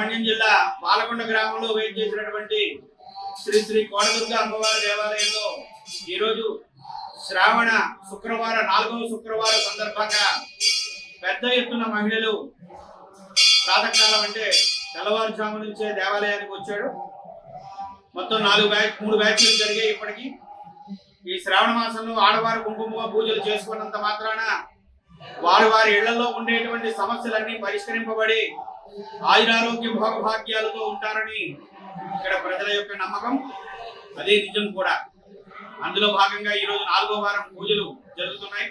మన్యం జిల్లా పాలకొండ గ్రామంలో వేయించేసినటువంటి శ్రీ శ్రీ కోటదుర్గ అమ్మవారి దేవాలయంలో ఈరోజు శ్రావణ శుక్రవారం 4వ శుక్రవారం సందర్భంగా పెద్ద ఎత్తున మహిళలు ప్రాతకాలం అంటే తెల్లవారుజాము నుంచే దేవాలయానికి వచ్చాడు. మొత్తం 3 బ్యాచ్లు జరిగాయి. ఇప్పటికీ ఈ శ్రావణ మాసంలో ఆడవారు కుంకుమ పూజలు చేసుకున్నంత మాత్రాన వారి ఇళ్లలో ఉండేటువంటి సమస్యలన్నీ పరిష్కరింపబడి ఆయురారోగ్య భోగభాగ్యాలతో ఉంటారని ఇక్కడ ప్రజల యొక్క నమ్మకం. అదే నిజం కూడా. అందులో భాగంగా ఈరోజు 4వ వారం పూజలు జరుగుతున్నాయి.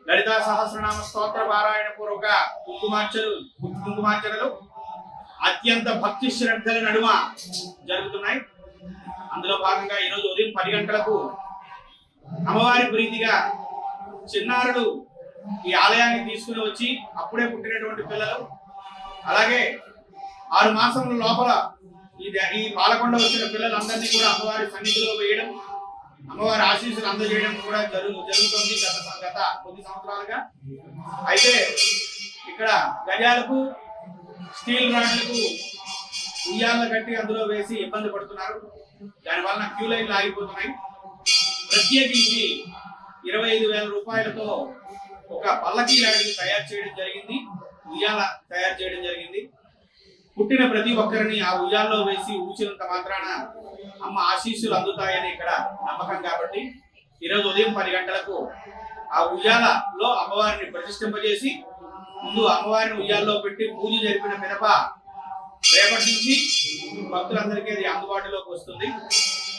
లలితా సహస్రనామ స్తోత్ర పారాయణ పూర్వక కుంకుమార్చనలు అత్యంత భక్తి శ్రద్ధల నడుమ జరుగుతున్నాయి. అందులో భాగంగా ఈరోజు ఉదయం 10 గంటలకు అమ్మవారి ప్రీతిగా చిన్నారులు ఈ ఆలయానికి తీసుకుని వచ్చి అప్పుడే పుట్టినటువంటి పిల్లలు, అలాగే 6 మాసముల లోపల ఈ పాలకొండ వచ్చిన పిల్లలందరినీ కూడా అమ్మవారి సన్నిధిలో వేయడం, అమ్మవారి ఆశీస్సులు అందజేయడం కూడా జరుగుతుంది గత కొద్ది సంవత్సరాలుగా. అయితే ఇక్కడ గజాలకు స్టీల్ రాడ్లకు ఉయ్యాలను కట్టి అందులో వేసి ఇబ్బంది పడుతున్నారు. దానివల్ల క్యూ లైన్లు ఆగిపోతున్నాయి. ప్రత్యేకించి 25,000 రూపాయలతో ఒక పల్లకీ లాంటిది తయారు చేయడం జరిగింది. ఉయ్యాల తయారు చేయడం జరిగింది. పుట్టిన ప్రతి ఒక్కరిని ఆ ఉయ్యాల్లో వేసి ఊచినంత మాత్రాన అమ్మ ఆశీస్సులు అందుతాయని ఇక్కడ నమ్మకం. కాబట్టి ఈరోజు ఉదయం 10 గంటలకు ఆ ఉయ్యాలలో అమ్మవారిని ప్రతిష్ఠింపజేసి ముందు అమ్మవారిని ఉయ్యాల్లో పెట్టి పూజ జరిపిన పిదప రేపటి నుంచి భక్తులందరికీ అది అందుబాటులోకి వస్తుంది.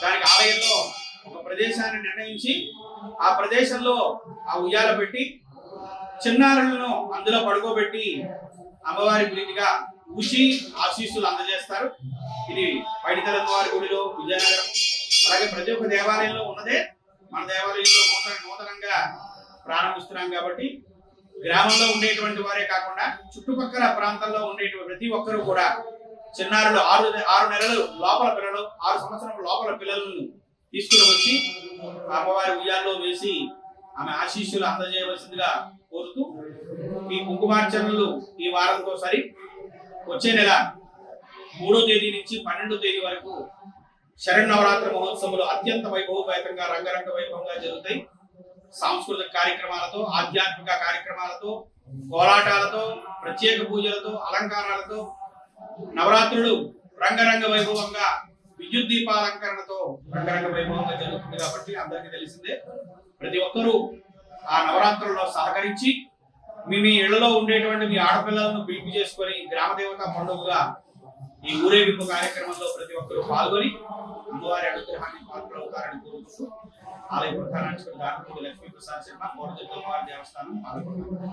దానికి ఆలయంలో ఒక ప్రదేశాన్ని నిర్ణయించి ఆ ప్రదేశంలో ఆ ఉయ్యాల పెట్టి చిన్నారులను అందులో పడుకోబెట్టి అమ్మవారి ప్రీతిగా ఊసి ఆశీస్సులు అందజేస్తారు. ఇది పైడితలమ్మవారి గుడిలో విజయనగరం, అలాగే ప్రతి ఒక్క దేవాలయంలో ఉన్నదే. మన దేవాలయంలో నూతనంగా ప్రారంభిస్తున్నాం కాబట్టి గ్రామంలో ఉండేటువంటి వారే కాకుండా చుట్టుపక్కల ప్రాంతాల్లో ఉండేటువంటి ప్రతి ఒక్కరూ కూడా చిన్నారులు 6 నెలలు లోపల పిల్లలు 6 సంవత్సరాల లోపల పిల్లలను తీసుకుని వచ్చి అమ్మవారి ఉయ్యాల్లో వేసి ఆమె ఆశీస్సులు అందజేయవలసిందిగా కోరుతూ ఈ కుంకుమార్చనలు ఈ వారంతో సరి వచ్చే నెల 3వ తేదీ నుంచి 12వ తేదీ వరకు శరన్నవరాత్రి మహోత్సవాలు అత్యంత వైభవపేతంగా రంగరంగ వైభవంగా జరుగుతాయి. సాంస్కృతిక కార్యక్రమాలతో, ఆధ్యాత్మిక కార్యక్రమాలతో, కోలాటాలతో, ప్రత్యేక పూజలతో, అలంకారాలతో నవరాత్రులు రంగరంగ వైభవంగా విద్యుత్ దీపాలంకరణతో రంగరంగ వైభవంగా జరుగుతుంది. కాబట్టి అందరికీ తెలిసిందే. ప్రతి ఒక్కరూ ఆ నవరాత్రుల్లో సహకరించి మీ ఇళ్లలో ఉండేటువంటి మీ ఆడపిల్లలను పిలుపు చేసుకొని గ్రామదేవత పండుగగా ఈ ఊరేగింపు కార్యక్రమంలో ప్రతి ఒక్కరూ పాల్గొని అమ్మవారి అనుగ్రహాన్ని పాల్గొనవుతారని కోరుకుంటూ ఆలయ ప్రధానార్చకుడు డాక్టర్ లక్ష్మీప్రసాద్ శర్మ, కోటదుర్గ అమ్మవారి దేవస్థానం పాల్గొన్నారు.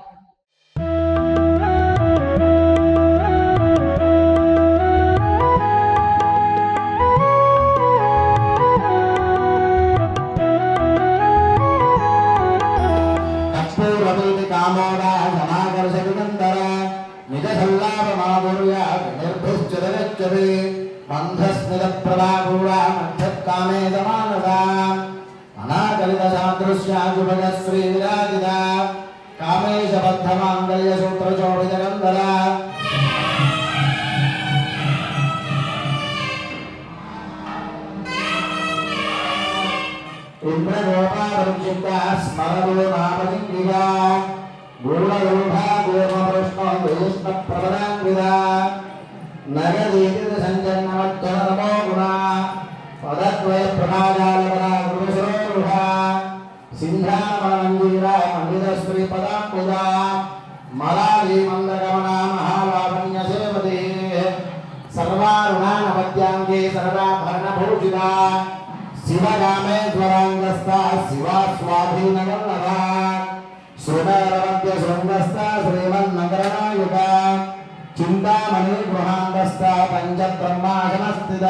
చింతామణి గృహాంతస్థ పంచబ్రహ్మాసనస్థిత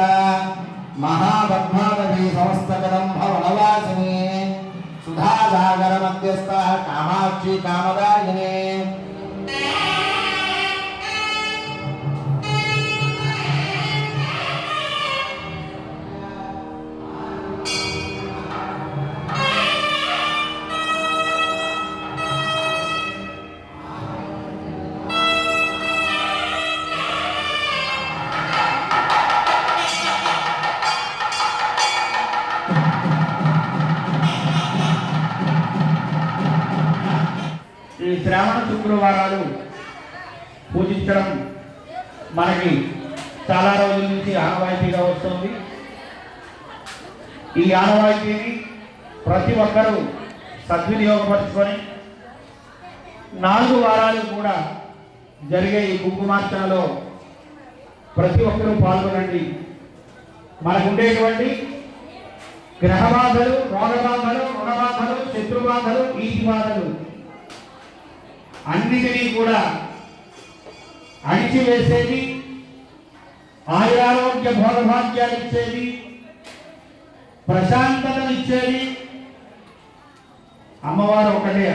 महापद्मावती समस्तकदम्भवनवासिनी सुधासागर मध्यस्थ कामाक्षी कामदायिनी శ్రావణ శుక్రవారాలు పూజించడం మనకి చాలా రోజుల నుంచి ఆనవాయితీగా వస్తుంది. ఈ ఆనవాయితీని ప్రతి ఒక్కరూ సద్వినియోగపరుచుకొని 4 వారాలు కూడా జరిగే ఈ కుంకుమార్చనలో ప్రతి ఒక్కరూ పాల్గొనండి. మనకు ఉండేటువంటి గ్రహబాధలు, రోగబాధలు, రుణబాధలు, శత్రుబాధలు, ఈతి బాధలు అన్నిటినీ కూడా అణిచివేసేది, ఆయురారోగ్య భోగభాగ్యాలు ఇచ్చేది, ప్రశాంతతనిచ్చేది అమ్మవారు ఒకటే.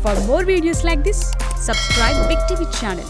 For more videos like this, subscribe Big TV channel.